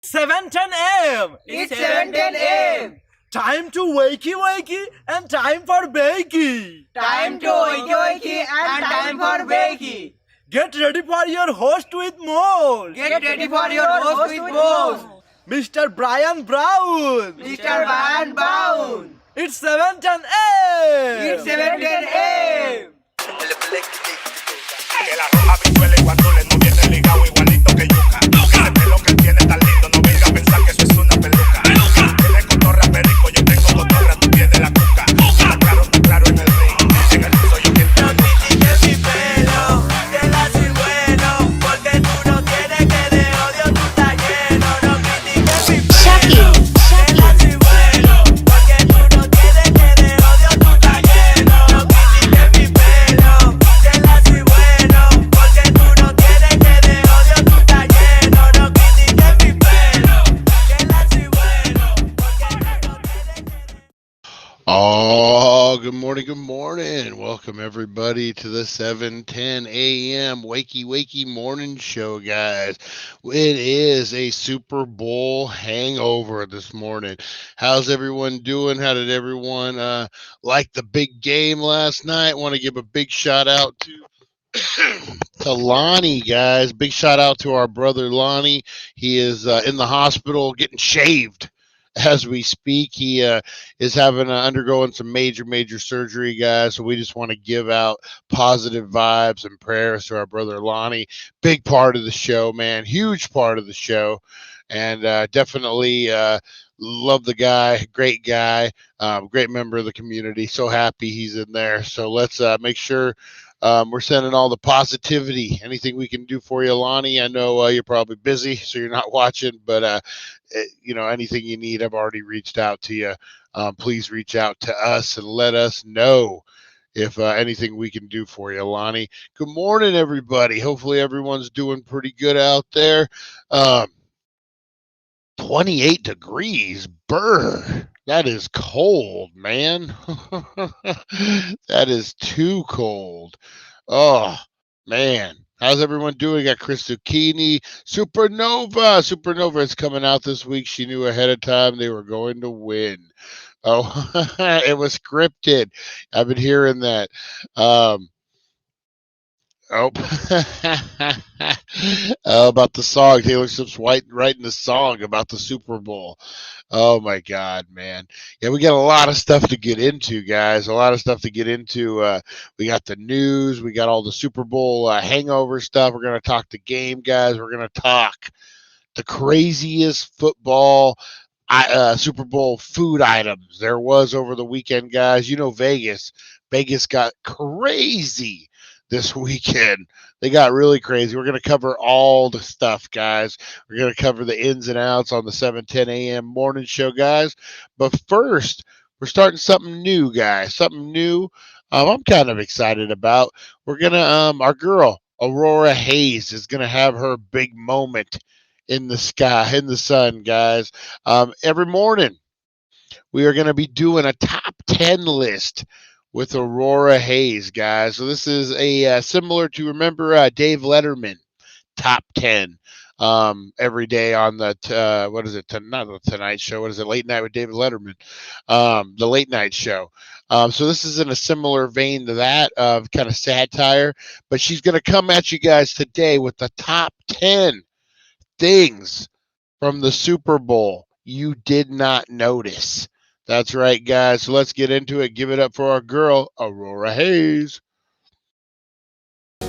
7:10 a.m. It's 7:10 a.m. Time to wakey wakey and time for bakey. Time to wakey wakey and time for bakey. Get ready for your host with more. Get ready for your host with more. Mr. Brian Brown. Mr. Brian Brown. It's 7:10 a.m. It's 7:10 a.m. Que la roja pichuela y guandules no viene ligado igualito que yuca. Ese pelo que él tiene tan lindo, no venga a pensar que eso es una peluca. Tiene cotorra perico, yo tengo cotorra, tú tienes la cuca. Está claro en el ring, en el piso yo quien te No critiques mi pelo, que la soy bueno, porque tú no tienes que de odio tú estás lleno. No critiques mi pelo, que la soy bueno, porque tú no tienes que de odio tú estás lleno. No critiques mi pelo, que la soy bueno, porque tú no tienes que de odio tú estás lleno. No critiques mi pelo, que la soy bueno, porque tú no tienes que... Oh, good morning. Welcome everybody to the 7:10 a.m. Wakey Wakey Morning Show, guys. It is a Super Bowl hangover this morning. How's everyone doing? How did everyone like the big game last night? Want to give a big shout out to Lonnie, guys. Big shout out to our brother Lonnie. He is in the hospital getting shaved as we speak. He is having undergoing some major surgery, guys. So we just want to give out positive vibes and prayers to our brother Lonnie. Big part of the show, man. Huge part of the show. And definitely love the guy. Great guy. Great member of the community. So happy he's in there. So let's make sure we're sending all the positivity. Anything we can do for you, Lonnie. I know you're probably busy, so you're not watching, but anything you need, I've already reached out to you. Please reach out to us and let us know if anything we can do for you, Lonnie. Good morning, everybody. Hopefully everyone's doing pretty good out there. 28 degrees, brr. That is cold, man. That is too cold. Oh, man. How's everyone doing? We got Chris Zucchini. Supernova is coming out this week. She knew ahead of time they were going to win. Oh, it was scripted. I've been hearing that. About the song. Taylor Swift's writing the song about the Super Bowl. Oh, my God, man. Yeah, we got a lot of stuff to get into, guys. A lot of stuff to get into. We got the news. We got all the Super Bowl hangover stuff. We're going to talk the game, guys. We're going to talk the craziest football Super Bowl food items there was over the weekend, guys. You know, Vegas got crazy this weekend. They got really crazy. We're going to cover all the stuff, guys. We're going to cover the ins and outs on the 7:10 a.m. morning show, guys. But first, we're starting something new, guys. Something new I'm kind of excited about. We're going to, our girl, Aurora Hayes, is going to have her big moment in the sky, in the sun, guys. Every morning, we are going to be doing a top 10 list with Aurora Hayes, guys. So this is a similar to, remember, Dave Letterman, top 10 every day on the, not the Tonight Show. What is it? Late Night with David Letterman, the Late Night Show. So this is in a similar vein to that, of kind of satire. But she's going to come at you guys today with the top 10 things from the Super Bowl you did not notice. That's right, guys. So let's get into it. Give it up for our girl, Aurora Hayes.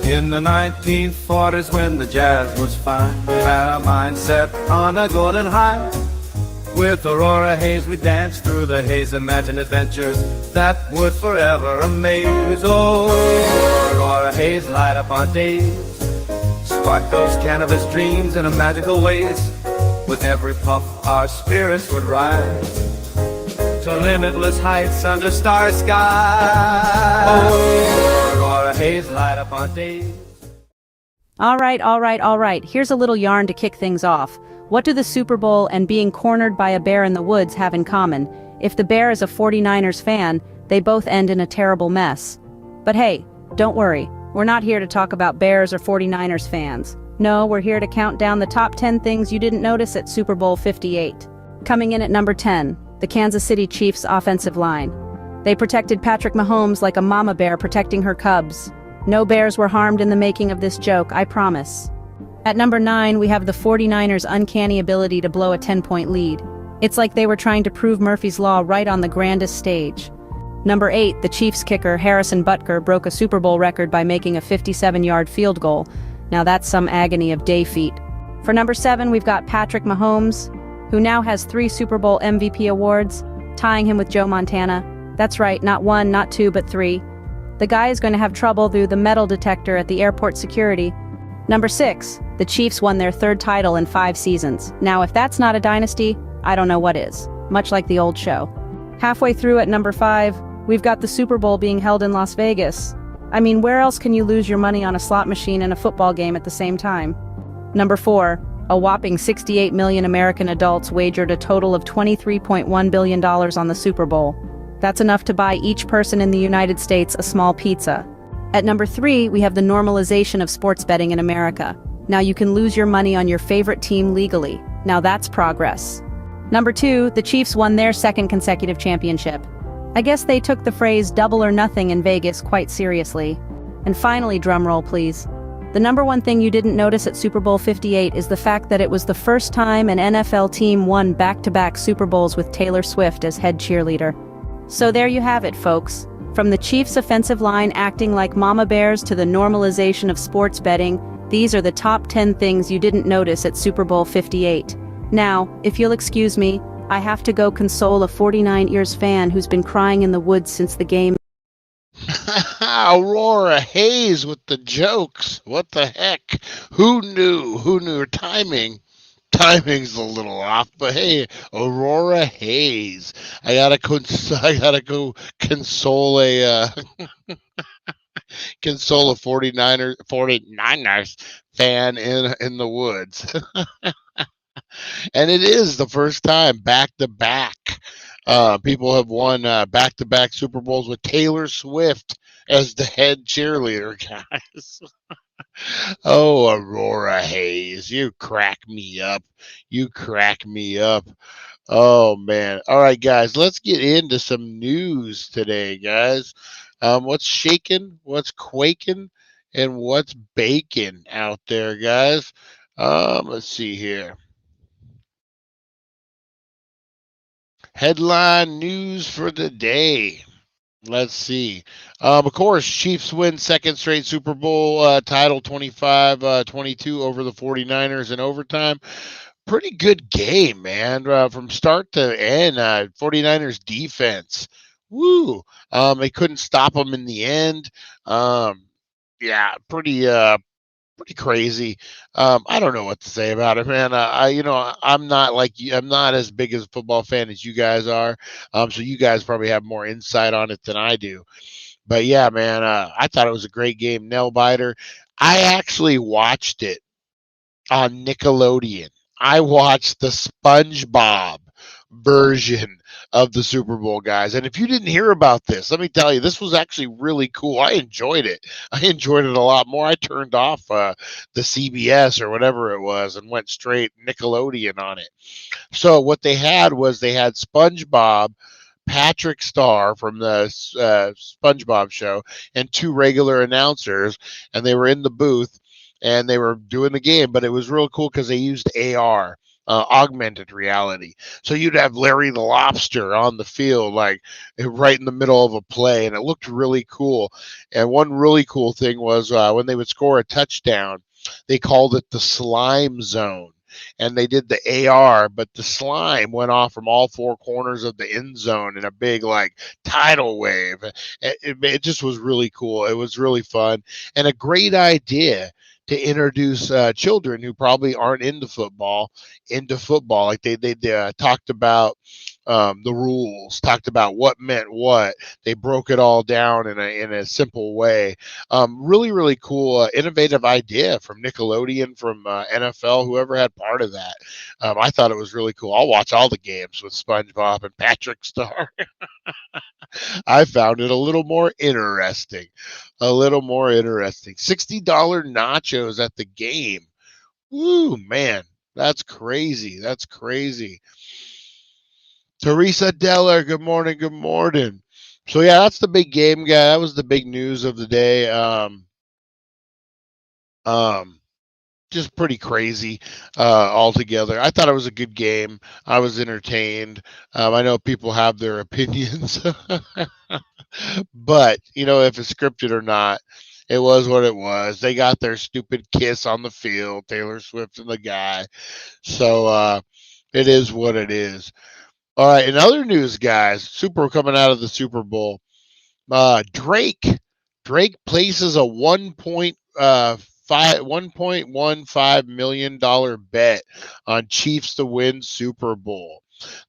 In the 1940s, when the jazz was fine, we had our mind set on a golden high. With Aurora Hayes, we danced through the haze, imagined adventures that would forever amaze. Oh, Aurora Hayes, light up our days, spark those cannabis dreams in a magical ways. With every puff, our spirits would rise to limitless heights under star skies. Oh, Aurora Hayes, light up our days. All right. Here's a little yarn to kick things off. What do the Super Bowl and being cornered by a bear in the woods have in common? If the bear is a 49ers fan, they both end in a terrible mess. But hey, don't worry. We're not here to talk about bears or 49ers fans. No, we're here to count down the top 10 things you didn't notice at Super Bowl 58. Coming in at number 10, the Kansas City Chiefs offensive line. They protected Patrick Mahomes like a mama bear protecting her cubs. No bears were harmed in the making of this joke, I promise. At number 9, we have the 49ers' uncanny ability to blow a 10-point lead. It's like they were trying to prove Murphy's Law right on the grandest stage. Number 8, the Chiefs kicker Harrison Butker broke a Super Bowl record by making a 57-yard field goal. Now that's some agony of day feet. For number 7, we've got Patrick Mahomes, who now has 3 Super Bowl MVP awards, tying him with Joe Montana. That's right, not 1, not 2, but 3. The guy is going to have trouble through the metal detector at the airport security. Number 6, the Chiefs won their 3rd title in 5 seasons. Now if that's not a dynasty, I don't know what is. Much like the old show. Halfway through at number 5, we've got the Super Bowl being held in Las Vegas. I mean, where else can you lose your money on a slot machine and a football game at the same time? Number 4, a whopping 68 million American adults wagered a total of $23.1 billion on the Super Bowl. That's enough to buy each person in the United States a small pizza. At number 3, we have the normalization of sports betting in America. Now you can lose your money on your favorite team legally. Now that's progress. Number 2, the Chiefs won their 2nd consecutive championship. I guess they took the phrase double or nothing in Vegas quite seriously. And finally, drumroll please. The number 1 thing you didn't notice at Super Bowl 58 is the fact that it was the first time an NFL team won back-to-back Super Bowls with Taylor Swift as head cheerleader. So there you have it, folks. From the Chiefs' offensive line acting like mama bears to the normalization of sports betting, these are the top 10 things you didn't notice at Super Bowl 58. Now, if you'll excuse me, I have to go console a 49ers fan who's been crying in the woods since the game. Aurora Hayes with the jokes. What the heck? Who knew? Who knew? Timing's a little off, but hey, Aurora Hayes. I gotta go console a console a 49ers fan in the woods. And it is the first time back to back. People have won back to back Super Bowls with Taylor Swift as the head cheerleader, guys. Oh, Aurora Hayes, you crack me up. You crack me up. Oh, man. All right, guys, let's get into some news today, guys. What's shaking, what's quaking, and what's baking out there, guys? Let's see here. Headline news for the day. Let's see. Of course, Chiefs win 2nd straight Super Bowl title 25-22 over the 49ers in overtime. Pretty good game, man. From start to end, 49ers defense. Woo. They couldn't stop them in the end. Yeah, pretty crazy. I don't know what to say about it, man. I'm not like you. I'm not as big as a football fan as you guys are. So you guys probably have more insight on it than I do. But yeah, man, I thought it was a great game, nail biter. I actually watched it on Nickelodeon. I watched the SpongeBob version of the Super Bowl, guys. And if you didn't hear about this, let me tell you, this was actually really cool. I enjoyed it. I enjoyed it a lot more. I turned off the CBS or whatever it was and went straight Nickelodeon on it. So what they had SpongeBob, Patrick Starr from the SpongeBob show, and 2 regular announcers, and they were in the booth and they were doing the game, but it was real cool because they used AR. Augmented reality. So you'd have Larry the Lobster on the field, like right in the middle of a play, and it looked really cool. And one really cool thing was when they would score a touchdown, they called it the slime zone. And they did the AR, but the slime went off from all 4 corners of the end zone in a big, like, tidal wave. It just was really cool. It was really fun and a great idea to introduce children who probably aren't into football. Like they talked about the rules, talked about what meant what. They broke it all down in a simple way. Really, really cool, innovative idea from Nickelodeon, from NFL, whoever had part of that. I thought it was really cool. I'll watch all the games with SpongeBob and Patrick Starr. I found it a little more interesting. $60 nachos at the game. Woo, man. That's crazy. That's crazy. Teresa Deller, good morning. Good morning. So yeah, that's the big game, guy. That was the big news of the day. Um, just pretty crazy altogether. I thought it was a good game. I was entertained. I know people have their opinions, but if it's scripted or not, it was what it was. They got their stupid kiss on the field, Taylor Swift and the guy. So it is what it is. All right, in other news, guys, coming out of the Super Bowl. Drake places a 1.15 million dollar bet on Chiefs to win Super Bowl.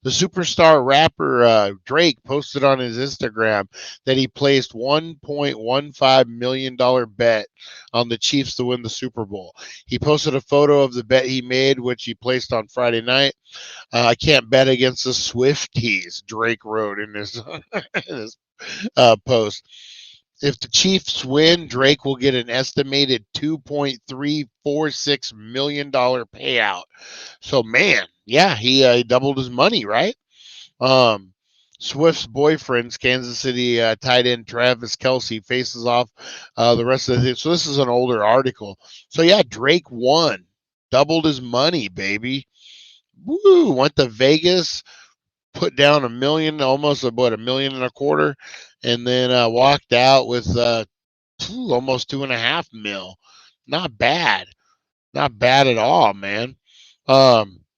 The superstar rapper Drake posted on his Instagram that he placed $1.15 million bet on the Chiefs to win the Super Bowl. He posted a photo of the bet he made, which he placed on Friday night. I can't bet against the Swifties, Drake wrote in his, in his post. If the Chiefs win, Drake will get an estimated $2.346 million payout. So, man, yeah, he doubled his money, right? Swift's boyfriend's Kansas City tight end Travis Kelce faces off the rest of the. So this is an older article. So yeah, Drake won, doubled his money, baby. Woo! Went to Vegas, put down $1 million, almost $1.25 million, and then walked out with almost $2.5 million. Not bad, not bad at all, man. They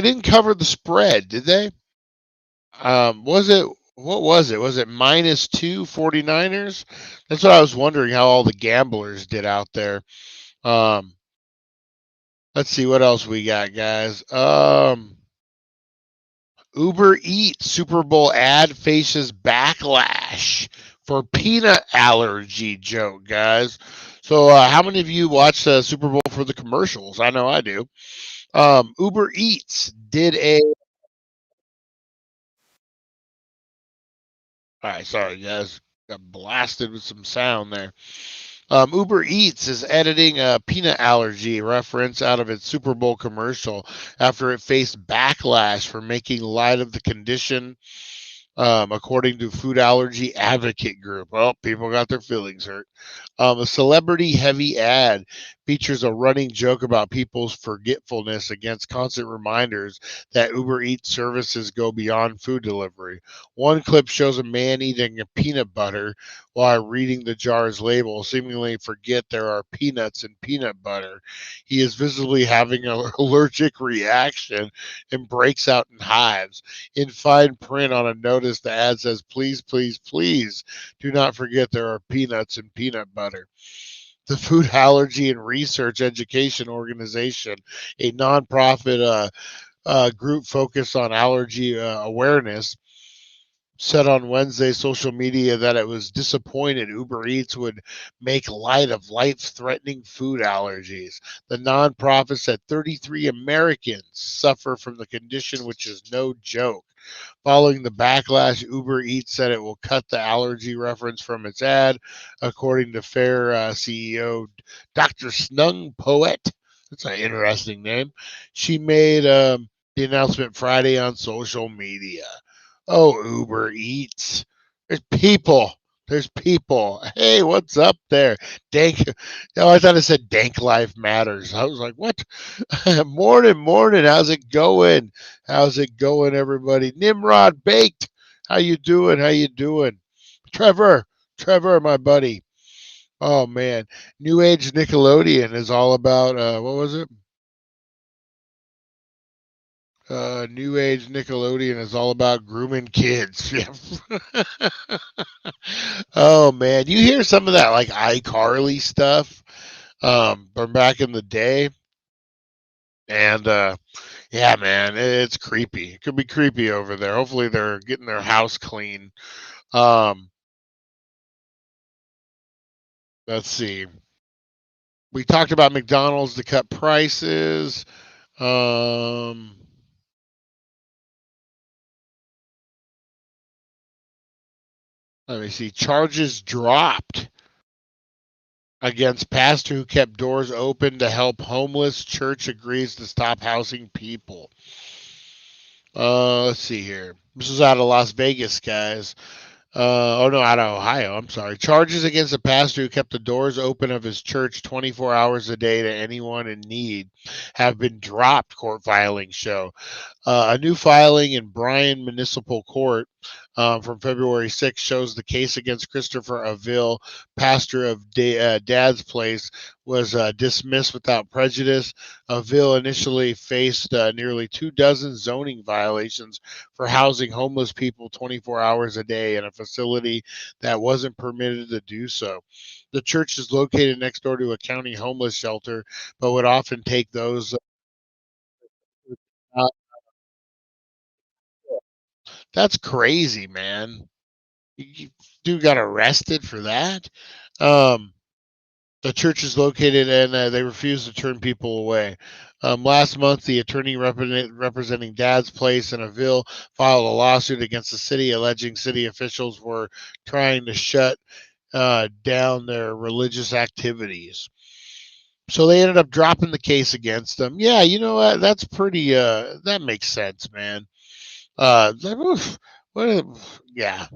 didn't cover the spread, did they? Was it? What was it? Was it -2 49ers? That's what I was wondering how all the gamblers did out there. Um, let's see what else we got, guys. Uber Eats Super Bowl ad faces backlash for peanut allergy joke, guys. So, how many of you watch Super Bowl for the commercials? I know I do. Uber Eats did a. All right, sorry, guys. Got blasted with some sound there. Uber Eats is editing a peanut allergy reference out of its Super Bowl commercial after it faced backlash for making light of the condition, according to Food Allergy Advocate Group. Well, people got their feelings hurt. A celebrity heavy ad features a running joke about people's forgetfulness against constant reminders that Uber Eats services go beyond food delivery. One clip shows a man eating a peanut butter while reading the jar's label, seemingly forget there are peanuts in peanut butter. He is visibly having an allergic reaction and breaks out in hives. In fine print on a notice, the ad says, "Please, please, please do not forget there are peanuts in peanut butter." The Food Allergy and Research Education Organization, a nonprofit group focused on allergy awareness, said on Wednesday social media that it was disappointed Uber Eats would make light of life-threatening food allergies. The nonprofit said 33 Americans suffer from the condition, which is no joke. Following the backlash, Uber Eats said it will cut the allergy reference from its ad, according to Fair CEO Dr. Snung Poet. That's an interesting name. She made the announcement Friday on social media. Oh, Uber Eats. There's people. There's people. Hey, what's up there? Dank. Oh, I thought it said Dank Life Matters. I was like, what? Morning, morning. How's it going? How's it going, everybody? Nimrod Baked. How you doing? How you doing? Trevor. Trevor, my buddy. Oh man. New Age Nickelodeon is all about what was it? New Age Nickelodeon is all about grooming kids. Oh man, you hear some of that like iCarly stuff from back in the day, and yeah, man, it's creepy. It could be creepy over there. Hopefully, they're getting their house clean. Um, let's see. We talked about McDonald's to cut prices. Um, Let me see. Charges dropped. against pastor who kept doors open to help homeless. Church agrees to stop housing people. Let's see here. This is out of Las Vegas, guys. Oh no, out of Ohio. I'm sorry. Charges against a pastor who kept the doors open of his church 24 hours a day to anyone in need have been dropped, court filings show. A new filing in Bryan Municipal Court from February 6th shows the case against Christopher Avil, pastor of Dad's Place, was dismissed without prejudice. Avil initially faced nearly 24 zoning violations for housing homeless people 24 hours a day in a facility that wasn't permitted to do so. The church is located next door to a county homeless shelter, but would often take those. Uh, that's crazy, man. Dude got arrested for that. Um, the church is located and they refuse to turn people away. Last month, the attorney representing Dad's Place in Avil filed a lawsuit against the city, alleging city officials were trying to shut down their religious activities. So they ended up dropping the case against them. Yeah, you know what? That's pretty. That makes sense, man. Yeah.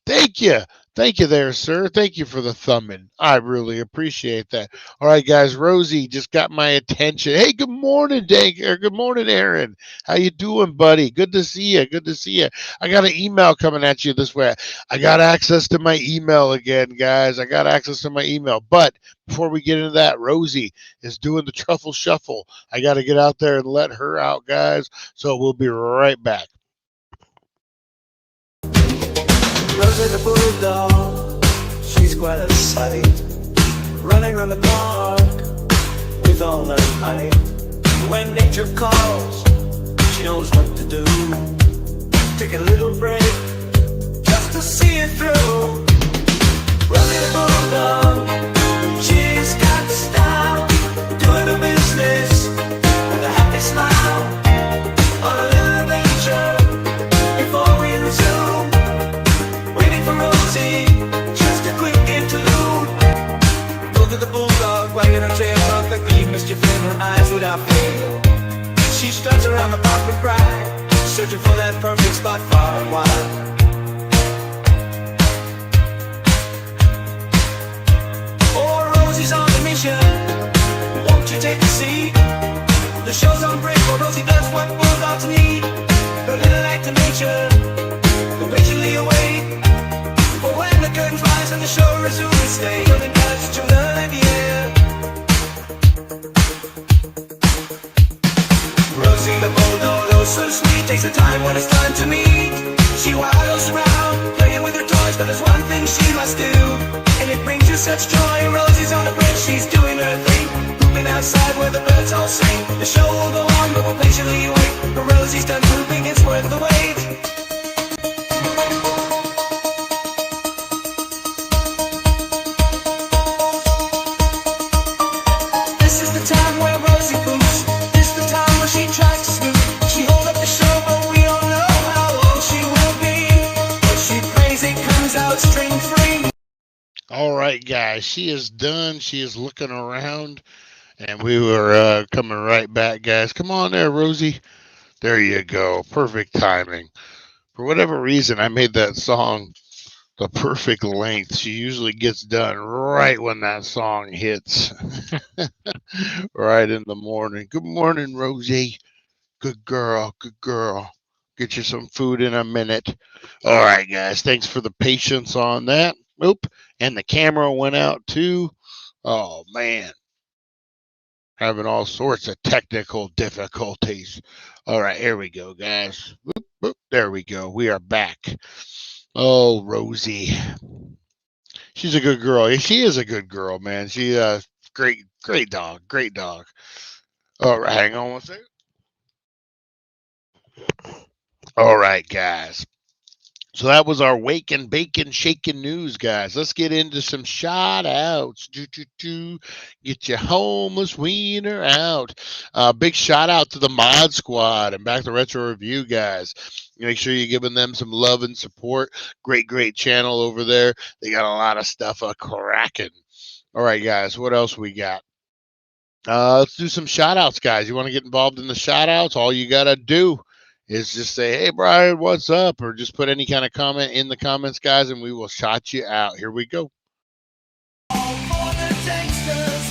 Thank you. Thank you there, sir. Thank you for the thumbing. I really appreciate that. All right, guys. Rosie just got my attention. Hey, good morning, Dank. Or good morning, Aaron. How you doing, buddy? Good to see you. Good to see you. I got an email coming at you this way. I got access to my email again, guys. I got access to my email. But before we get into that, Rosie is doing the truffle shuffle. I got to get out there and let her out, guys. So we'll be right back. Rosie the bulldog, she's quite a sight, running around the park with all her might. When nature calls, she knows what to do. Take a little break, just to see it through. Rosie the bulldog, she's got style, doing her business with a happy smile. On a little adventure, before we resume. Rosie, just a quick interlude. Go to the bulldog, wagging her tail perfectly, mischief in her eyes without fail. She struts around the park with pride, searching for that perfect spot far and wide. Oh, Rosie's on a mission, won't you take a seat? The show's on break, for Rosie does what bulldogs need. Her little act of nature, will patiently await. For when the curtains rise and the show resumes, stay on the touch to learn, yeah. Rosie the bulldog, oh so sweet, takes her time when it's time to meet. She waddles around, playing with her toys, but there's one thing she must do, and it brings her such joy. Rosie's on the bridge, she's doing her thing, pooping outside where the birds all sing. The show will go on, but we'll patiently wait. For Rosie's done pooping, it's worth the wait. All right, guys, she is done. She is looking around, and we were coming right back, guys. Come on there, Rosie. There you go. Perfect timing. For whatever reason, I made that song the perfect length. She usually gets done right when that song hits, right in the morning. Good morning, Rosie. Good girl. Good girl. Get you some food in a minute. All right, guys. Thanks for the patience on that. Oop. And the camera went out too. Oh, man. Having all sorts of technical difficulties. All right, here we go, guys. Oop, oop. There we go. We are back. Oh, Rosie. She's a good girl. She is a good girl, man. She great dog. Great dog. All right, hang on one second. All right, guys. So that was our wake and bacon shaking news, guys. Let's get into some shout outs. Get your homeless wiener out. Big shout out to the Mod Squad and Back to Retro Review, guys. Make sure you're giving them some love and support. Great channel over there. They got a lot of stuff cracking. All right, guys, what else we got? Let's do some shout outs, guys. You want to get involved in the shout outs? All you got to do is just say, hey, Brian, what's up? Or just put any kind of comment in the comments, guys, and we will shout you out. Here we go. All for the Dankers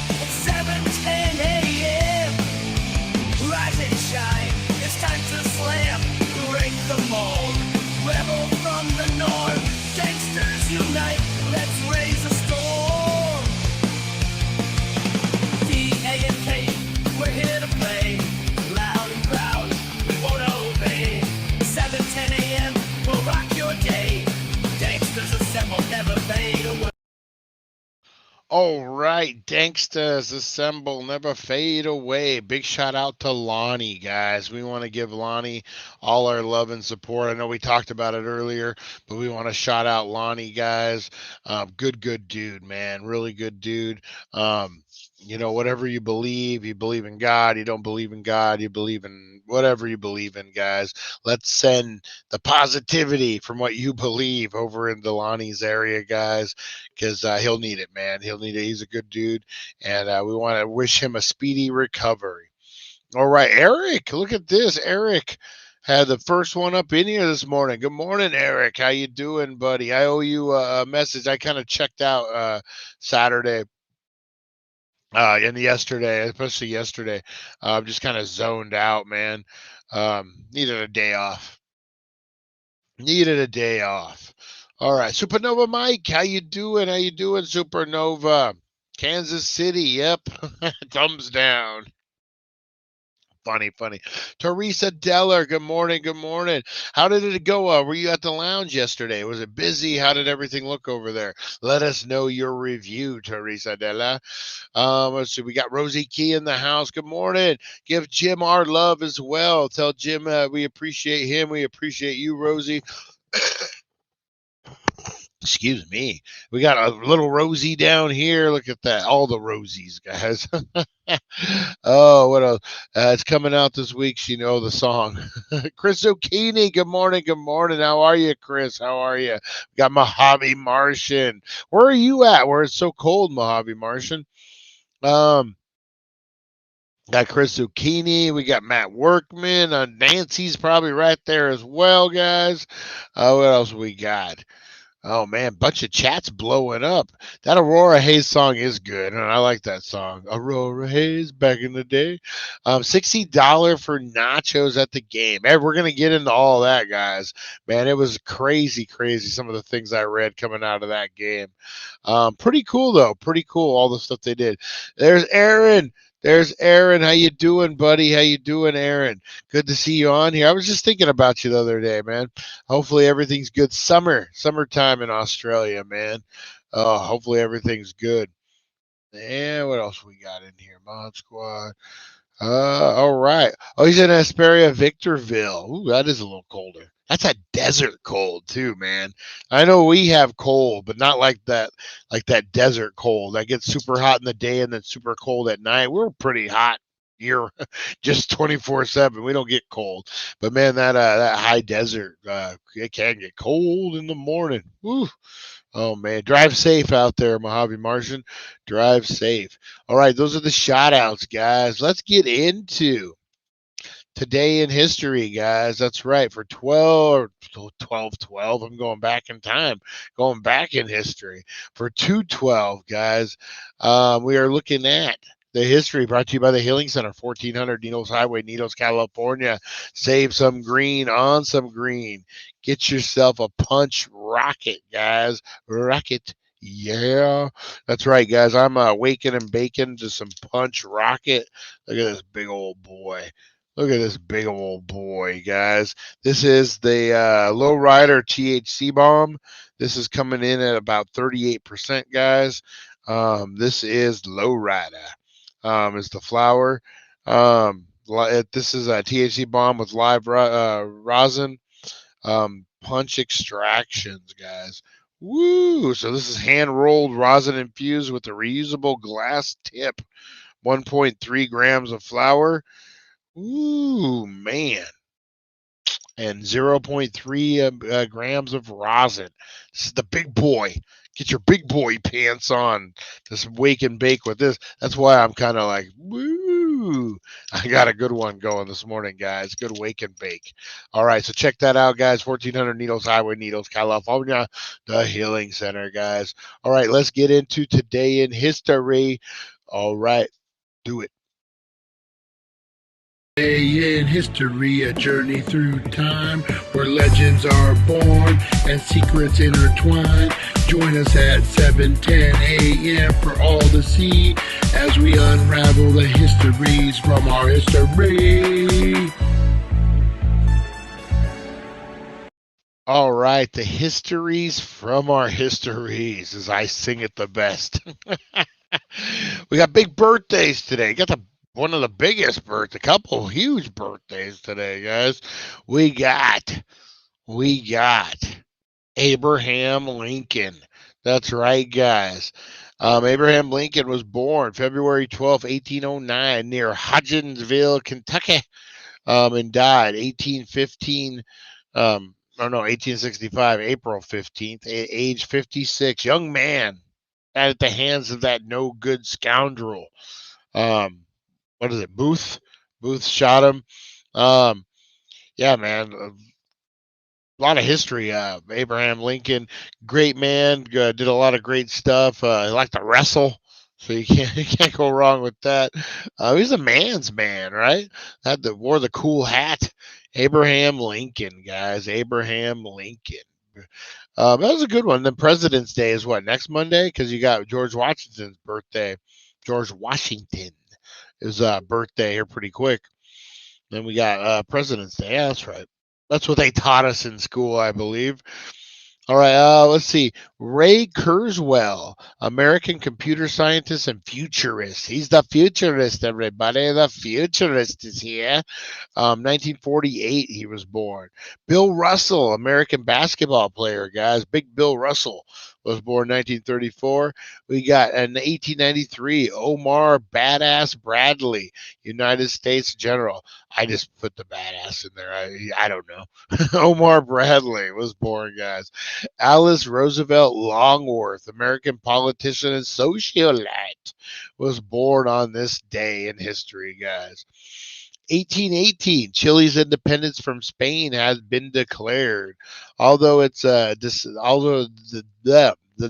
at 7:10 a.m. Rise and shine, it's time to slam, break the mold. Rebel from the north, Danksters unite, let's raise a storm. D-A-N-K, we're here to play, loud and proud, we won't obey. 7:10 a.m., we'll rock your day. Danksters assemble, never fade away. All right, Danksters assemble, never fade away. Big shout out to Lonnie, guys. We want to give Lonnie all our love and support. I know we talked about it earlier, but we want to shout out Lonnie, guys. Good dude, man. Really good dude. Whatever you believe in God, you don't believe in God, you believe in whatever you believe in, guys. Let's send the positivity from what you believe over into Lonnie's area, guys, because he'll need it, man. He'll need it. He's a good dude, and we want to wish him a speedy recovery. All right, Eric, look at this. Eric had the first one up in here this morning. Good morning, Eric. How you doing, buddy? I owe you a message. I kind of checked out Saturday. And yesterday, especially yesterday, just kind of zoned out, man. Needed a day off. All right, Supernova Mike, how you doing? Supernova? Kansas City, yep. Thumbs down. Funny. Teresa Deller, good morning. How did it go? Were you at the lounge yesterday? Was it busy? How did everything look over there? Let us know your review, Teresa Deller. Let's see. We got Rosie Key in the house. Good morning. Give Jim our love as well. Tell Jim we appreciate him. We appreciate you, Rosie. Excuse me. We got a little Rosie down here. Look at that. All the Rosies, guys. Oh, what else? It's coming out this week. She know the song. Chris Zucchini. Good morning. How are you, Chris? How are you? We got Mojave Martian. Where are you at? Where it's so cold, Mojave Martian? Got Chris Zucchini. We got Matt Workman. Nancy's probably right there as well, guys. What else we got? Oh man, bunch of chats blowing up. That Aurora Hayes song is good, and I like that song. Aurora Hayes back in the day. $60 for nachos at the game. Hey, we're gonna get into all that, guys. Man, it was crazy. Some of the things I read coming out of that game. Pretty cool though. Pretty cool. All the stuff they did. There's Aaron. How you doing, buddy? How you doing, Aaron? Good to see you on here. I was just thinking about you the other day, man. Hopefully everything's good. Summertime in Australia, man. Hopefully everything's good. And what else we got in here? Mod Squad. All right. Oh, he's in Asperia, Victorville. Ooh, that is a little colder. That's a desert cold too, man. I know we have cold, but not like that desert cold. That gets super hot in the day and then super cold at night. We're pretty hot here, just 24/7. We don't get cold, but man, that high desert, it can get cold in the morning. Woo. Oh man, drive safe out there, Mojave Martian. Drive safe. All right, those are the shout outs, guys. Let's get into today in history, guys. That's right. For 12, I'm going back in time, going back in history. For 212, guys, we are looking at the history brought to you by the Healing Center, 1400 Needles Highway, Needles, California. Save some green on some green. Get yourself a punch rocket, guys. Rocket. Yeah, that's right, guys. I'm waking and baking to some punch rocket. Look at this big old boy. Guys. This is the Lowrider THC bomb. This is coming in at about 38%, guys. This is Lowrider. Is the flower. This is a THC bomb with live rosin. Punch extractions, guys. Woo! So this is hand-rolled rosin infused with a reusable glass tip. 1.3 grams of flour. Ooh, man. and 0.3 grams of rosin. This is the big boy. Get your big boy pants on. Just wake and bake with this. That's why I'm kind of like, woo. I got a good one going this morning, guys. Good wake and bake. All right, so check that out, guys. 1400 Needles Highway, Needles, California, the Healing Center, guys. All right, let's get into today in history. All right, do it. Day in history, a journey through time where legends are born and secrets intertwine. Join us at 7:10 a.m. for all to see as we unravel the histories from our history. All right, the histories from our histories, as I sing it the best. We got big birthdays today. Got one of the biggest birthdays, a couple huge birthdays today, guys. We got Abraham Lincoln. That's right, guys. Abraham Lincoln was born February 12th, 1809, near Hodgensville, Kentucky, and died 1865, April 15th, age 56. Young man at the hands of that no good scoundrel. What is it? Booth shot him. Yeah, man. A lot of history. Abraham Lincoln, great man. Did a lot of great stuff. He liked to wrestle, so you can't go wrong with that. He's a man's man, right? Wore the cool hat. Abraham Lincoln, guys. Abraham Lincoln. That was a good one. Then President's Day is what, next Monday? Because you got George Washington's birthday. George Washington is birthday here pretty quick. Then we got President's Day. Yeah, that's right. That's what they taught us in school, I believe. All right, let's see. Ray Kurzweil, American computer scientist and futurist. He's the futurist, everybody. The futurist is here. 1948, he was born. Bill Russell, American basketball player, guys. Big Bill Russell was born 1934. We got in 1893, Omar Badass Bradley, United States General. I just put the badass in there. I don't know. Omar Bradley was born, guys. Alice Roosevelt Longworth, American politician and socialite, was born on this day in history, guys. 1818, Chile's independence from Spain has been declared. Although the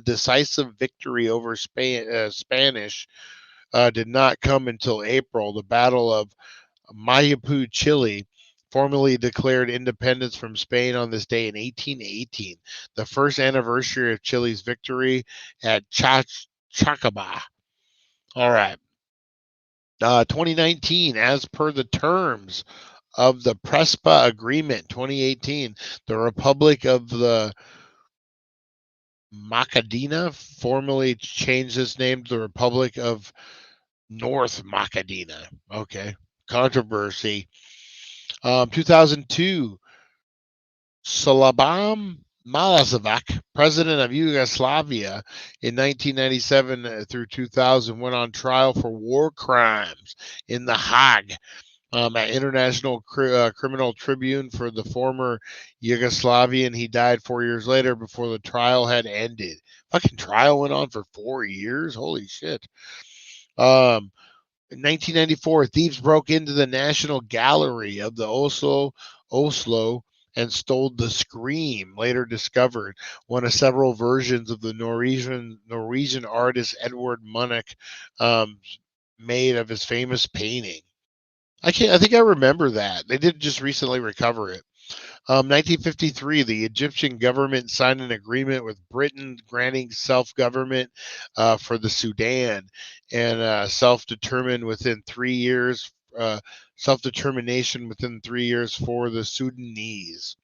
decisive victory over Spanish did not come until April. The Battle of Mayapu, Chile, formally declared independence from Spain on this day in 1818, the first anniversary of Chile's victory at Chacaba. All right. 2019, as per the terms of the Prespa Agreement 2018, the Republic of the Makedina formally changed its name to the Republic of North Makedina. Okay. Controversy. 2002, Slobodan Milosevic, president of Yugoslavia in 1997 through 2000, went on trial for war crimes in The Hague at International Criminal Tribune for the former Yugoslavian. He died 4 years later before the trial had ended. Fucking trial went on for 4 years? Holy shit. In 1994, thieves broke into the National Gallery of the Oslo, and stole the Scream, later discovered, one of several versions of the Norwegian artist Edvard Munch made of his famous painting. I think I remember that. They did just recently recover it. 1953, the Egyptian government signed an agreement with Britain granting self-government for the Sudan and self-determination within 3 years for the Sudanese.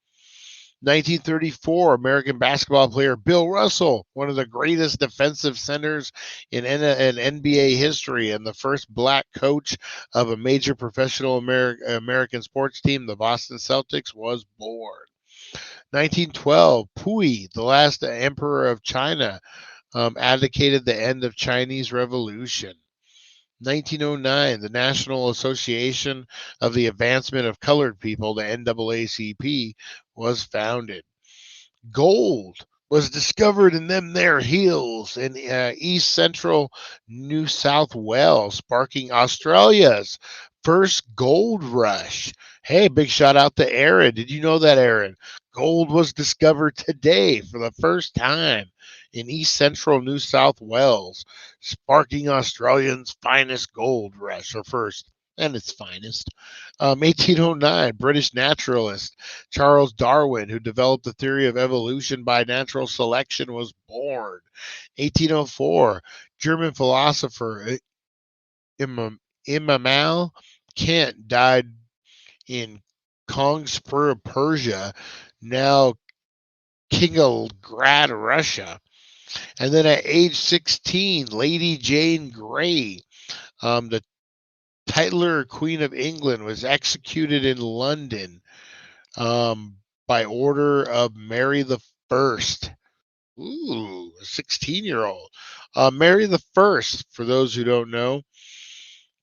1934, American basketball player Bill Russell, one of the greatest defensive centers in NBA history and the first black coach of a major professional American sports team, the Boston Celtics, was born. 1912, Puyi, the last emperor of China, advocated the end of Chinese Revolution. 1909, the National Association of the Advancement of Colored People, the NAACP, was founded. Gold was discovered in them there hills in east central New South Wales, sparking Australia's first gold rush. Hey, big shout out to Aaron. Did you know that, Aaron? Gold was discovered today for the first time in east central New South Wales, sparking Australians' finest gold rush, or first and its finest. 1809, British naturalist Charles Darwin, who developed the theory of evolution by natural selection, was born. 1804, German philosopher Immanuel Kant died in Kongspur, Persia, now Kingolgrad, Russia. And then at age 16, Lady Jane Grey, the titular Queen of England, was executed in London by order of Mary the First. Ooh, a 16-year-old. Mary the First, for those who don't know,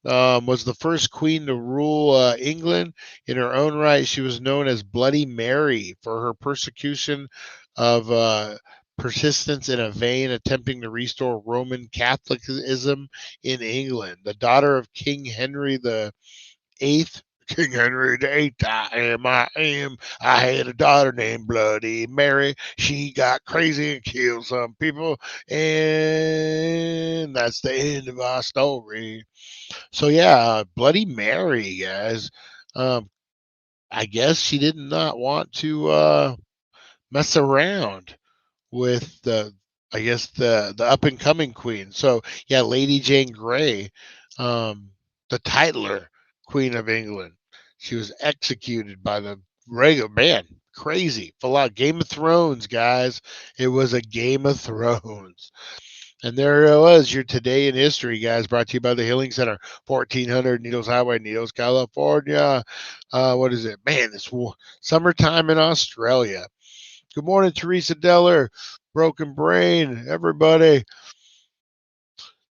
was the first queen to rule England. In her own right, she was known as Bloody Mary for her persecution of persistence in a vain attempting to restore Roman Catholicism in England. The daughter of King Henry the Eighth. King Henry the Eighth, I am. I had a daughter named Bloody Mary. She got crazy and killed some people, and that's the end of our story. So yeah, Bloody Mary, guys. I guess she did not want to mess around with the up and coming queen. So yeah, Lady Jane Grey, the titular Queen of England. She was executed by the regular man. Crazy. Full out Game of Thrones, guys. It was a Game of Thrones. And there it was, your Today in History, guys, brought to you by the Healing Center, 1400 Needles Highway, Needles, California. What is it? Man, it's summertime in Australia. Good morning, Teresa Deller, Broken Brain, everybody.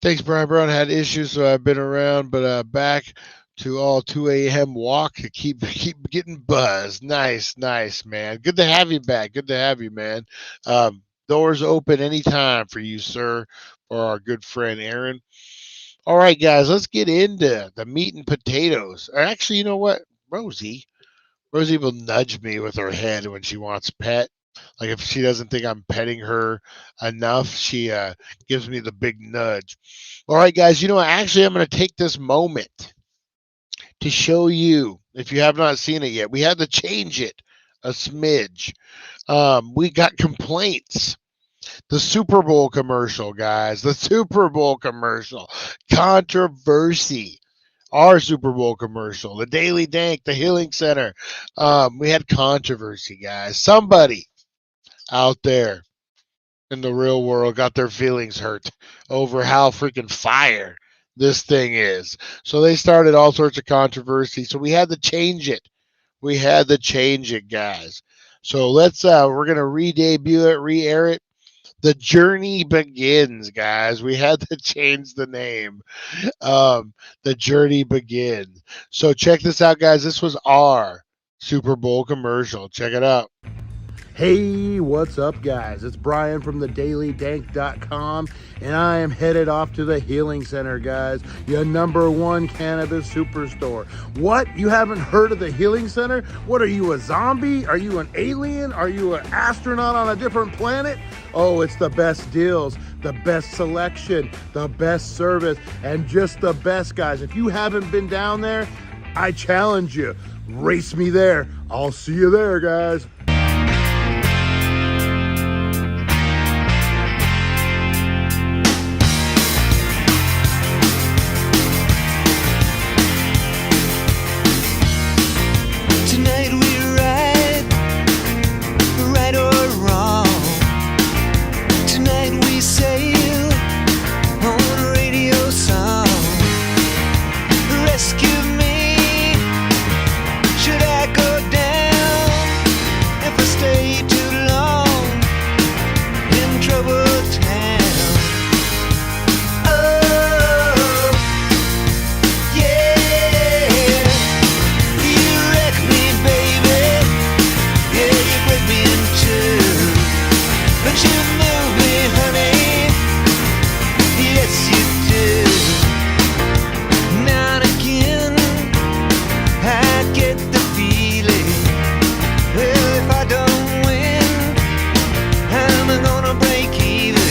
Thanks, Brian Brown. Had issues, so I've been around, but back to all 2 a.m. walk to keep getting buzzed. Nice, man. Good to have you back. Good to have you, man. Doors open anytime for you, sir, for our good friend Aaron. All right, guys, let's get into the meat and potatoes. Actually, you know what? Rosie will nudge me with her head when she wants pet. Like if she doesn't think I'm petting her enough, she gives me the big nudge. All right, guys, you know what? Actually, I'm going to take this moment to show you, if you have not seen it yet, we had to change it a smidge. We got complaints. The Super Bowl commercial, guys. The Super Bowl commercial. Controversy. Our Super Bowl commercial. The Daily Dank, the Healing Center. We had controversy, guys. Somebody out there in the real world got their feelings hurt over how freaking fire this thing is. So they started all sorts of controversy. So we had to change it. We had to change it, guys. So let's we're gonna re-debut it, re-air it. The journey begins, guys. We had to change the name. The journey begins. So check this out, guys. This was our Super Bowl commercial. Check it out. Hey, what's up, guys? It's Brian from thedailydank.com, and I am headed off to the Healing Center, guys, your #1 cannabis superstore. What? You haven't heard of the Healing Center? What, are you, a zombie? Are you an alien? Are you an astronaut on a different planet? Oh, it's the best deals, the best selection, the best service, and just the best, guys. If you haven't been down there, I challenge you. Race me there. I'll see you there, guys. me in two. But you move me, honey. Yes, you do. Now and again, I get the feeling, well, if I don't win, I'm gonna break even.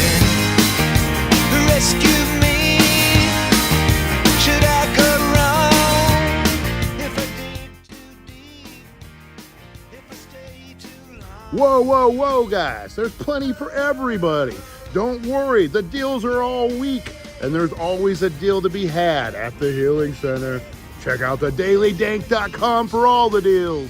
Rescue me, should I go wrong? If I dig too deep, if I stay too long. Whoa, whoa, whoa, guys. There's plenty for everybody. Don't worry, the deals are all week, and there's always a deal to be had at the Healing Center. Check out thedailydank.com for all the deals.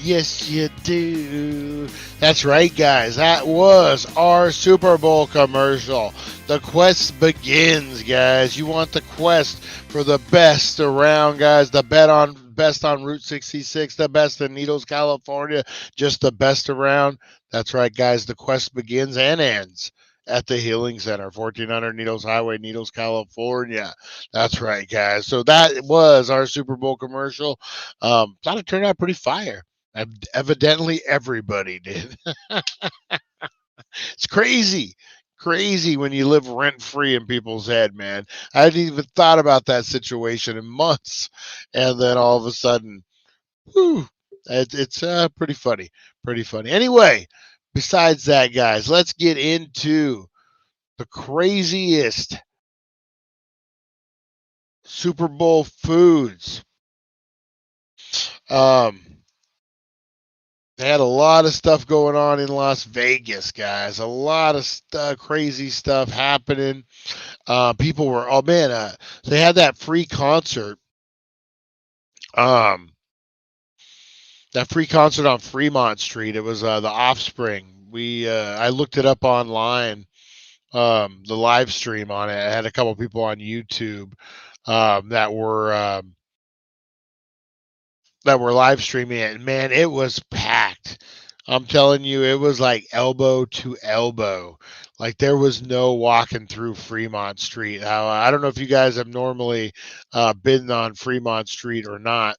Yes, you do. That's right, guys. That was our Super Bowl commercial. The quest begins, guys. You want the quest for the best around, guys. The best on Route 66, the best in Needles, California, just the best around. That's right, guys. The quest begins and ends at the Healing Center, 1400 Needles Highway, Needles, California. That's right, guys. So that was our Super Bowl commercial. Thought it turned out pretty fire. Evidently, everybody did. It's crazy when you live rent free in people's head, man. I hadn't even thought about that situation in months, and then all of a sudden, whew, it's pretty funny. Anyway, besides that, guys, let's get into the craziest Super Bowl foods. They had a lot of stuff going on in Las Vegas, guys. A lot of crazy stuff happening. People were, they had that free concert. That free concert on Fremont Street. It was the Offspring. I looked it up online. The live stream on it. I had a couple people on YouTube that were live streaming it, and man, it was packed. I'm telling you, it was like elbow to elbow. Like there was no walking through Fremont Street. I don't know if you guys have normally been on Fremont Street or not,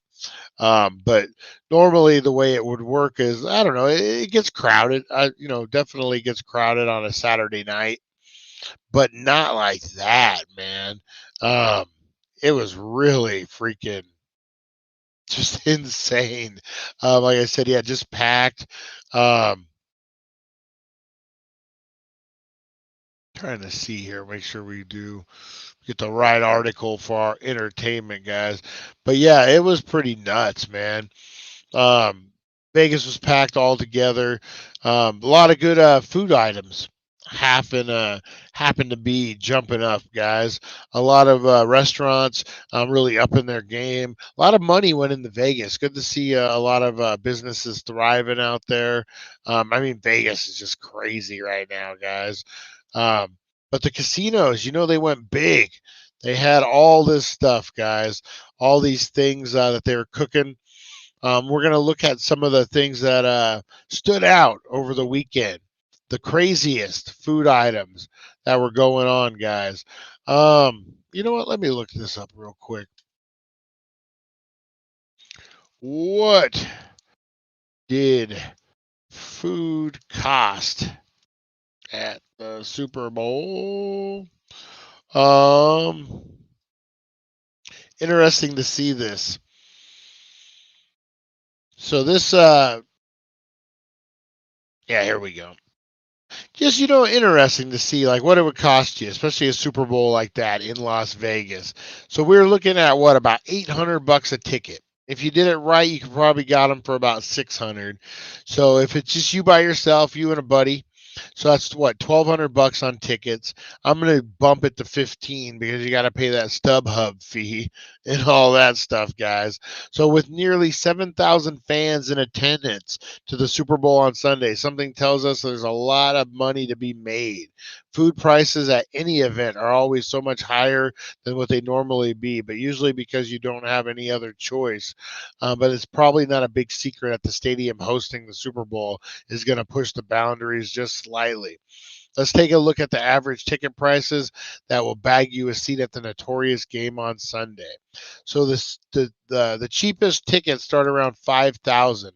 but normally the way it would work is, I don't know, it gets crowded. Definitely gets crowded on a Saturday night, but not like that, man. It was really freaking just insane. Like I said, yeah, just packed. Trying to see here, make sure we do get the right article for our entertainment, guys. But yeah, it was pretty nuts, man. Vegas was packed all together. A lot of good food items happened to be jumping up, guys. A lot of restaurants really upping their game. A lot of money went into Vegas. Good to see a lot of businesses thriving out there. Vegas is just crazy right now, guys. But the casinos, they went big. They had all this stuff, guys. All these things that they were cooking. We're going to look at some of the things that stood out over the weekend. The craziest food items that were going on, guys. You know what? Let me look this up real quick. What did food cost at the Super Bowl? Interesting to see this. So this, here we go. Just, interesting to see like what it would cost you, especially a Super Bowl like that in Las Vegas. So we're looking at about $800 a ticket. If you did it right, you could probably got them for about $600. So if it's just you by yourself, you and a buddy, so that's $1,200 on tickets. I'm going to bump it to $15 because you got to pay that StubHub fee and all that stuff, guys. So with nearly 7,000 fans in attendance to the Super Bowl on Sunday, something tells us there's a lot of money to be made. Food prices at any event are always so much higher than what they normally be, but usually because you don't have any other choice. But it's probably not a big secret that the stadium hosting the Super Bowl is going to push the boundaries just slightly. Let's take a look at the average ticket prices that will bag you a seat at the notorious game on Sunday. So the cheapest tickets start around 5,000.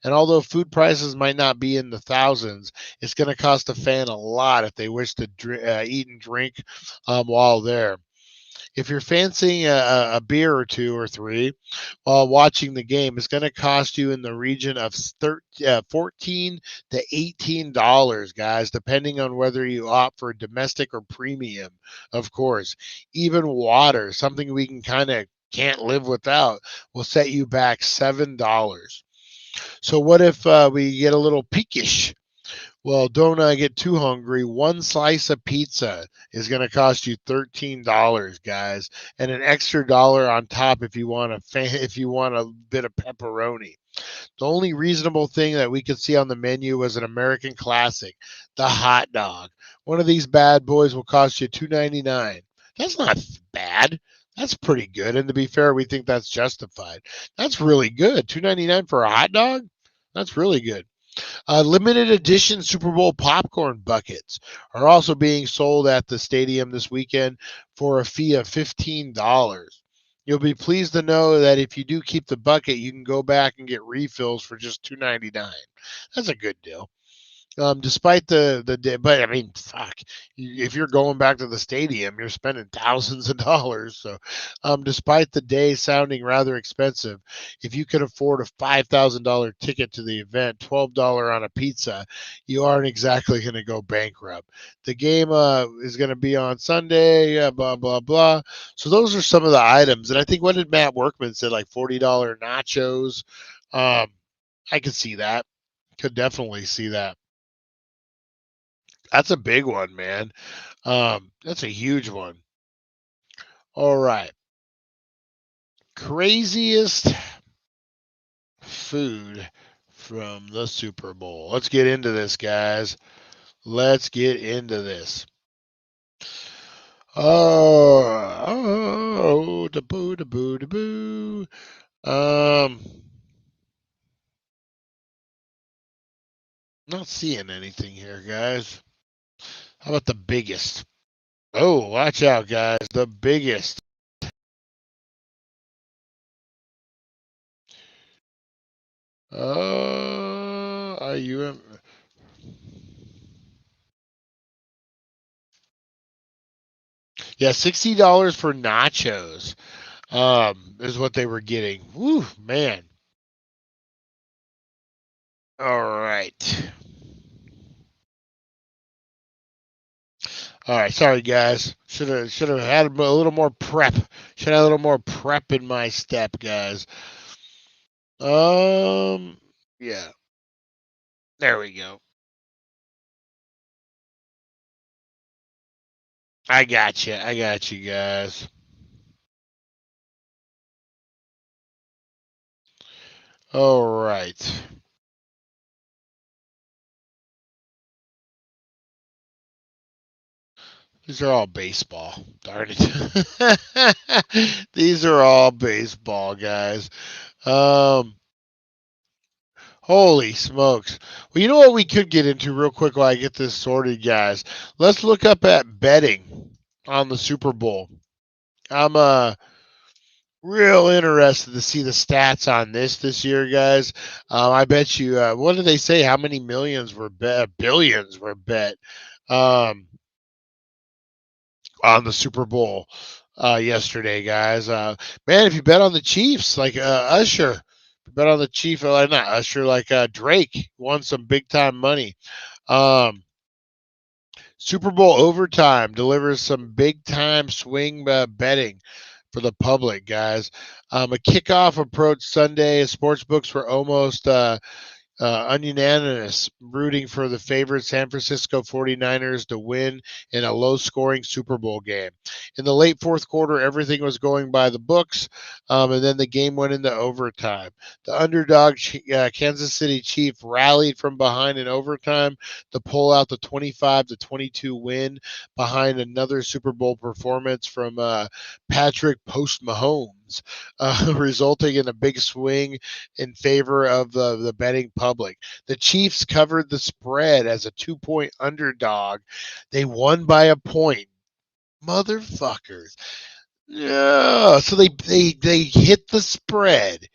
And although food prices might not be in the thousands, it's going to cost a fan a lot if they wish to eat and drink while there. If you're fancying a beer or two or three while watching the game, it's going to cost you in the region of $14 to $18, guys, depending on whether you opt for domestic or premium, of course. Even water, something we can't live without, will set you back $7. So what if we get a little peakish? Well, don't get too hungry. One slice of pizza is going to cost you $13, guys, and an extra dollar on top if you want a bit of pepperoni. The only reasonable thing that we could see on the menu was an American classic, the hot dog. One of these bad boys will cost you $2.99. That's not bad. That's pretty good, and to be fair, we think that's justified. That's really good. $2.99 for a hot dog? That's really good. Limited edition Super Bowl popcorn buckets are also being sold at the stadium this weekend for a fee of $15. You'll be pleased to know that if you do keep the bucket, you can go back and get refills for just $2.99. That's a good deal. Despite but I mean, fuck, if you're going back to the stadium, you're spending thousands of dollars. So, despite the day sounding rather expensive, if you can afford a $5,000 ticket to the event, $12 on a pizza, you aren't exactly going to go bankrupt. The game is going to be on Sunday, blah, blah, blah. So those are some of the items. And I think, what did Matt Workman say, like $40 nachos? I could see that. Could definitely see that. That's a big one, man. That's a huge one. All right. Craziest food from the Super Bowl. Let's get into this, guys. Let's get into this. Da boo, da boo, da boo. Not seeing anything here, guys. How about the biggest? Oh, watch out, guys. The biggest. Are you? Yeah, $60 for nachos. Is what they were getting. Woo, man. All right. All right, sorry guys. Should have had a little more prep. Should have a little more prep in my step, guys. Yeah. There we go. I got you. I got you guys. All right. These are all baseball. Darn it. These are all baseball, guys. Holy smokes. Well, you know what we could get into real quick while I get this sorted, guys? Let's look up at betting on the Super Bowl. I'm real interested to see the stats on this year, guys. I bet you, what did they say? How many millions were bet? Billions were bet on the Super Bowl yesterday, guys. Man, if you bet on the Chiefs, like Usher, bet on the Chief, not Usher, like Drake won some big time money. Super Bowl overtime delivers some big time swing betting for the public, guys. A kickoff approach Sunday. Sports books were almost ununanimous, rooting for the favorite San Francisco 49ers to win in a low-scoring Super Bowl game. In the late fourth quarter, everything was going by the books, and then the game went into overtime. The underdog Kansas City Chiefs rallied from behind in overtime to pull out the 25-22 win behind another Super Bowl performance from Patrick Post Mahomes. runs, resulting in a big swing in favor of the betting public. The Chiefs covered the spread as a 2-point underdog. They won by a point. Motherfuckers. Yeah. So they hit the spread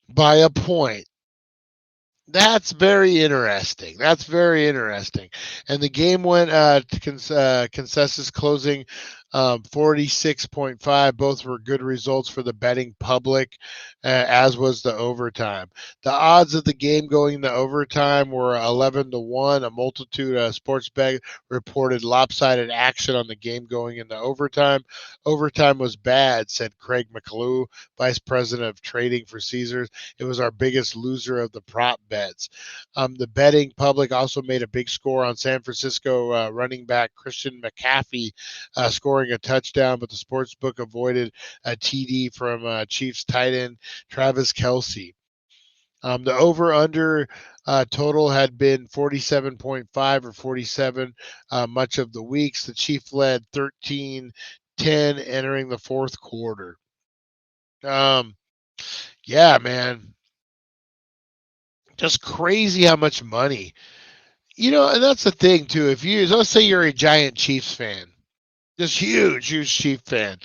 by a point. That's very interesting. That's very interesting. And the game went to consensus closing 46.5. Both were good results for the betting public, as was the overtime. The odds of the game going to overtime were 11-1. A multitude of sports bet reported lopsided action on the game going into overtime. Overtime was bad, said Craig McClue, vice president of trading for Caesars. It was our biggest loser of the prop bets. The betting public also made a big score on San Francisco running back Christian McCaffrey scoring a touchdown, but the sports book avoided a TD from Chiefs tight end Travis Kelce. The over-under total had been 47.5 or 47 much of the weeks. The Chiefs led 13-10 entering the fourth quarter. Yeah, man. Just crazy how much money. And that's the thing, too. Let's say you're a giant Chiefs fan, just huge Chiefs fan,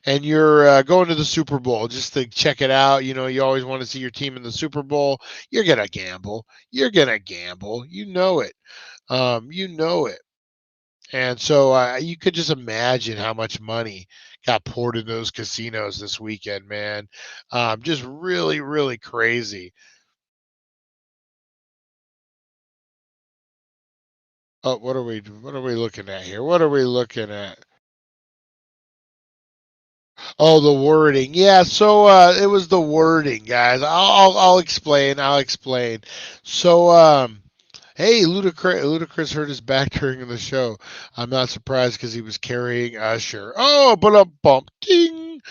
and you're going to the Super Bowl just to check it out. You always want to see your team in the Super Bowl. You're going to gamble. You know it. You know it. And so you could just imagine how much money got poured in those casinos this weekend, man. Just really, really crazy. Oh, what are we looking at here? What are we looking at? Oh, the wording. Yeah, so it was the wording, guys. I'll explain. So hey, Ludacris hurt his back during the show. I'm not surprised because he was carrying Usher. Oh, but a bump ding.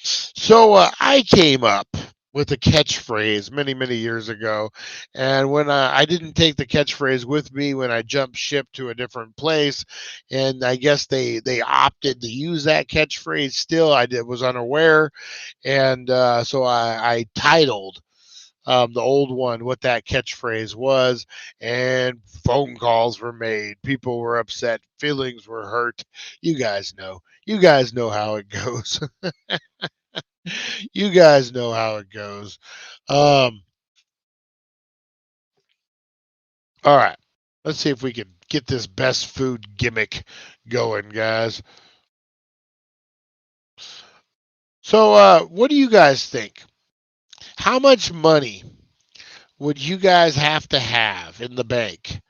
So I came up with a catchphrase many years ago, and when I didn't take the catchphrase with me when I jumped ship to a different place, and I guess they opted to use that catchphrase. Still, was unaware, and so I titled the old one what that catchphrase was, and phone calls were made. People were upset. Feelings were hurt. You guys know how it goes. You guys know how it goes. All right. Let's see if we can get this best food gimmick going, guys. So, what do you guys think? How much money would you guys have to have in the bank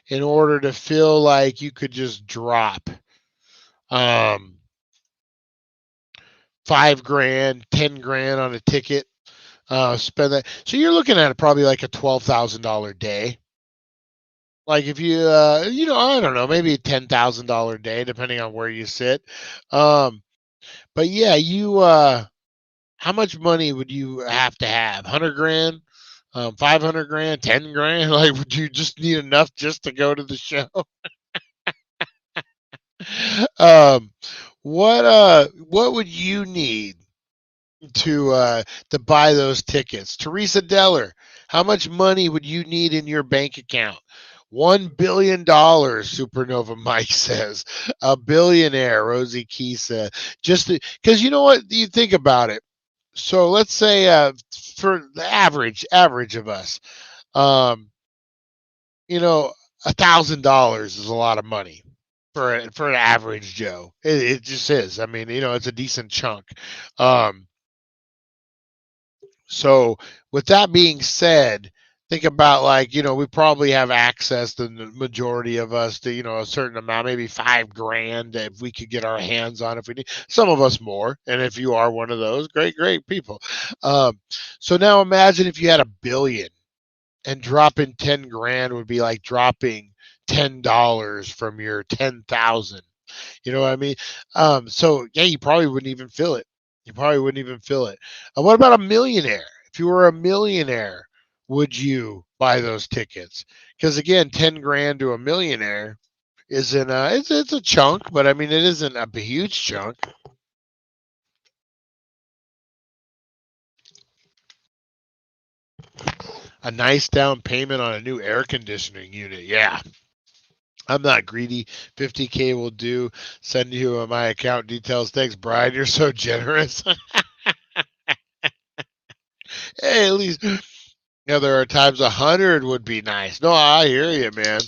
in order to feel like you could just drop $5 grand, 10 grand on a ticket, spend that? So you're looking at probably like a $12,000 day. Like if you, I don't know, maybe a $10,000 day, depending on where you sit. But yeah, how much money would you have to have? 100 grand, 500 grand, 10 grand? Like, would you just need enough just to go to the show? What would you need to buy those tickets? Teresa Deller, how much money would you need in your bank account? $1 billion, Supernova Mike says. A billionaire, Rosie Key said. Just because you know what? You think about it. So let's say for the average of us, $1,000 is a lot of money for an average Joe. It just is. I mean, it's a decent chunk. So with that being said, think about we probably have access to the majority of us to, a certain amount, maybe $5 grand if we could get our hands on, if we need, some of us more. And if you are one of those, great people. So now imagine if you had $1 billion, and dropping 10 grand would be like dropping $10 from your 10,000. You know what I mean? So yeah, you probably wouldn't even feel it. What about a millionaire? If you were a millionaire, would you buy those tickets? Because again, 10 grand to a millionaire isn't it's a chunk, but I mean it isn't a huge chunk. A nice down payment on a new air conditioning unit. Yeah. I'm not greedy. 50K will do. Send you my account details. Thanks, Brian. You're so generous. Hey, at least there are times 100 would be nice. No, I hear you, man.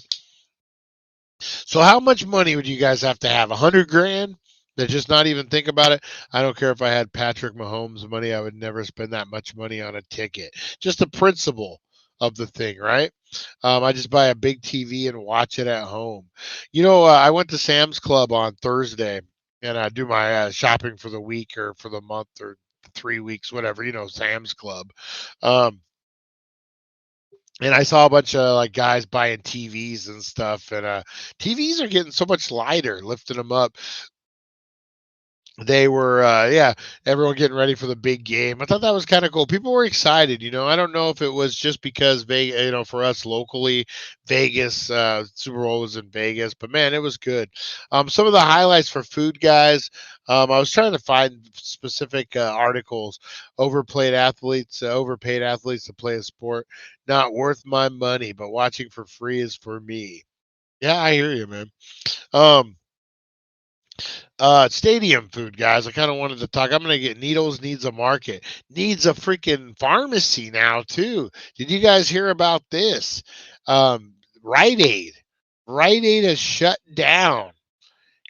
So how much money would you guys have to have? 100 grand? To just not even think about it. I don't care if I had Patrick Mahomes money. I would never spend that much money on a ticket. Just the principle of the thing, right? I just buy a big TV and watch it at home. I went to Sam's Club on Thursday and I do my shopping for the week or for the month or 3 weeks, whatever. Sam's Club. Um, and I saw a bunch of like guys buying TVs and stuff, and TVs are getting so much lighter, lifting them up. They were, everyone getting ready for the big game. I thought that was kind of cool. People were excited. I don't know if it was just because Vegas, for us locally, Vegas, Super Bowl was in Vegas, but man, it was good. Some of the highlights for food guys. I was trying to find specific articles. Overpaid athletes to play a sport, not worth my money, but watching for free is for me. Yeah, I hear you, man. Um, Stadium food, guys. I kind of wanted to talk. I'm gonna get Needles needs a market, needs a freaking pharmacy now too. Did you guys hear about this? Um, Rite Aid, Rite Aid is shut down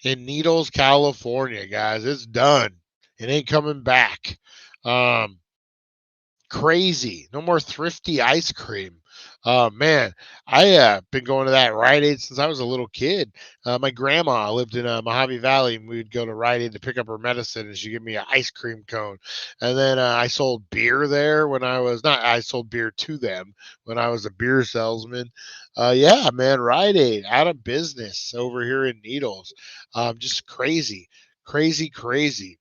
in Needles, California, guys. It's done. It ain't coming back. Um, Crazy. No more thrifty ice cream. Oh man, I been going to that Rite Aid since I was a little kid. My grandma lived in Mojave Valley, and we'd go to Rite Aid to pick up her medicine, and she'd give me an ice cream cone. And then I sold beer there when I was not. I sold beer to them when I was a beer salesman. Yeah, man, Rite Aid out of business over here in Needles. Just crazy, crazy, crazy.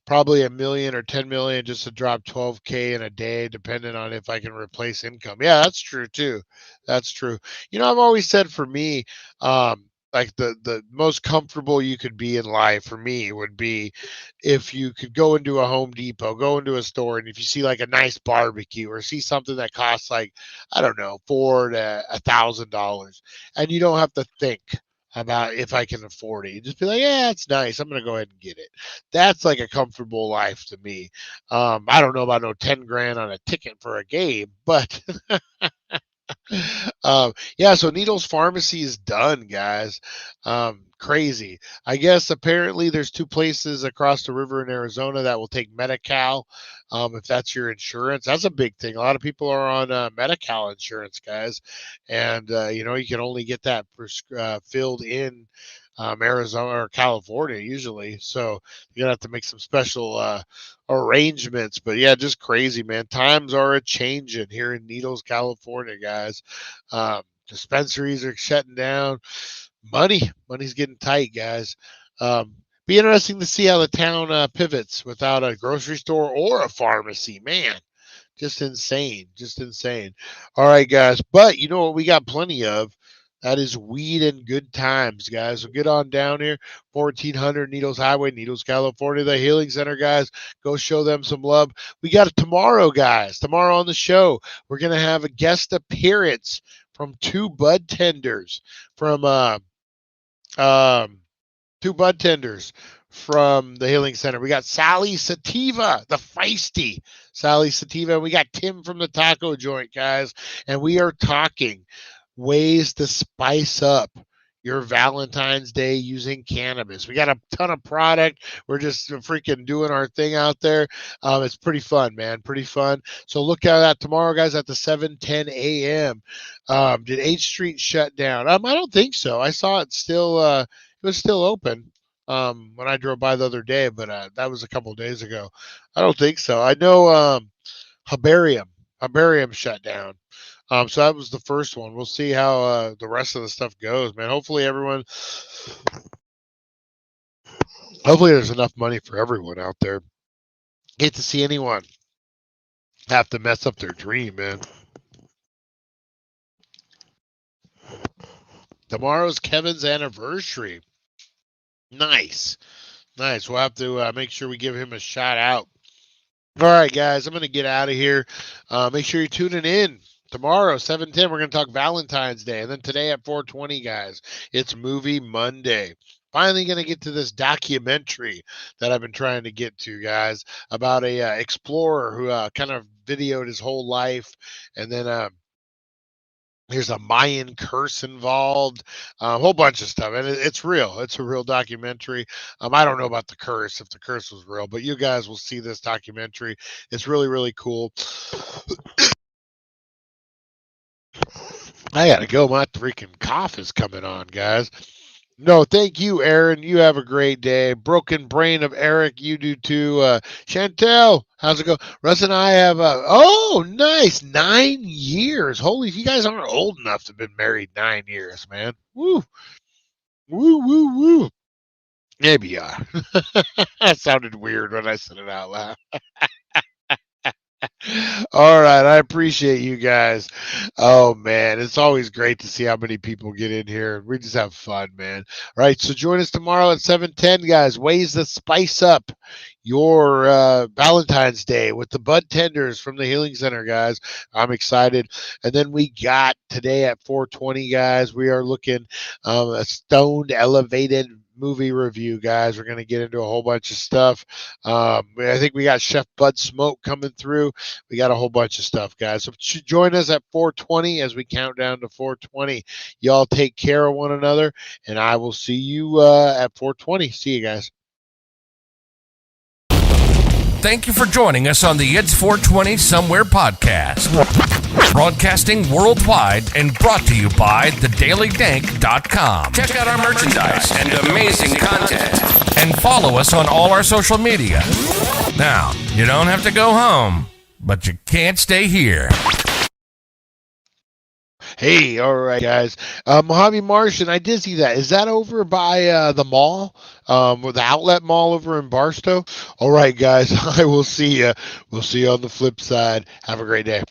Probably a million or 10 million just to drop 12K in a day, depending on if I can replace income. Yeah, that's true too. That's true. I've always said for me, like the most comfortable you could be in life for me would be if you could go into a Home Depot, go into a store, and if you see like a nice barbecue or see something that costs like, I don't know, $400 to $1,000, and you don't have to think about if I can afford it. You just be like, yeah, it's nice. I'm gonna go ahead and get it. That's like a comfortable life to me. I don't know about no 10 grand on a ticket for a game, but yeah, so Needles Pharmacy is done, guys. Crazy. I guess apparently there's two places across the river in Arizona that will take Medi-Cal. If that's your insurance, that's a big thing. A lot of people are on Medi-Cal insurance, guys, and you can only get that filled in Arizona or California usually. So you're gonna have to make some special arrangements. But yeah, just crazy, man. Times are a changing here in Needles, California, guys. Dispensaries are shutting down. Money's getting tight, guys. Be interesting to see how the town pivots without a grocery store or a pharmacy. Man, just insane. Just insane. All right, guys. But you know what we got plenty of? That is weed and good times, guys. So get on down here, 1400 Needles Highway, Needles, California, the Healing Center, guys. Go show them some love. We got it tomorrow, guys. Tomorrow on the show, we're going to have a guest appearance from two bud tenders from two bud tenders from the Healing Center. We got Sally Sativa, the feisty Sally Sativa. We got Tim from the taco joint, guys. And we are talking ways to spice up your Valentine's Day using cannabis. We got a ton of product. We're just freaking doing our thing out there. It's pretty fun, man. Pretty fun. So look at that tomorrow, guys, at the 7:10 a.m. Did H Street shut down? I don't think so. I saw it still. It was still open when I drove by the other day, but that was a couple of days ago. I don't think so. I know Herbarium shut down. So that was the first one. We'll see how the rest of the stuff goes, man. Hopefully there's enough money for everyone out there. Hate to see anyone have to mess up their dream, man. Tomorrow's Kevin's anniversary. Nice. We'll have to make sure we give him a shout out All right, guys, I'm going to get out of here. Make sure you're tuning in. Tomorrow, 7:10, we're going to talk Valentine's Day. And then today at 4:20, guys, it's Movie Monday. Finally going to get to this documentary that I've been trying to get to, guys, about a explorer who kind of videoed his whole life. And then there's a Mayan curse involved, a whole bunch of stuff. And it's real. It's a real documentary. I don't know about the curse, if the curse was real, but you guys will see this documentary. It's really, really cool. I gotta go. My freaking cough is coming on, guys. No, thank you, Aaron. You have a great day. Broken brain of Eric, you do too. Chantel, how's it go? Russ and I have oh, nice, 9 years. Holy, you guys aren't old enough to have been married 9 years, man. Woo, woo, woo, woo. Maybe you are. That sounded weird when I said it out loud. All right, I appreciate you guys. Oh man, it's always great to see how many people get in here. We just have fun, man. All right, so join us tomorrow at 7:10, guys. Ways to spice up your Valentine's Day with the bud tenders from the Healing Center, guys. I'm excited. And then we got today at 4:20, guys. We are looking a stoned elevated movie review, guys. We're going to get into a whole bunch of stuff. I think we got Chef Bud Smoke coming through. We got a whole bunch of stuff, guys. So join us at 4:20 as we count down to 4:20. Y'all take care of one another, and I will see you at 4:20. See you guys. Thank you for joining us on the It's 420 Somewhere podcast. Broadcasting worldwide and brought to you by thedailydank.com. Check out our merchandise and amazing content. And follow us on all our social media. Now, you don't have to go home, but you can't stay here. Hey, all right, guys. Mojave Martian, I did see that. Is that over by the mall, the outlet mall over in Barstow? All right, guys. I will see you. We'll see you on the flip side. Have a great day.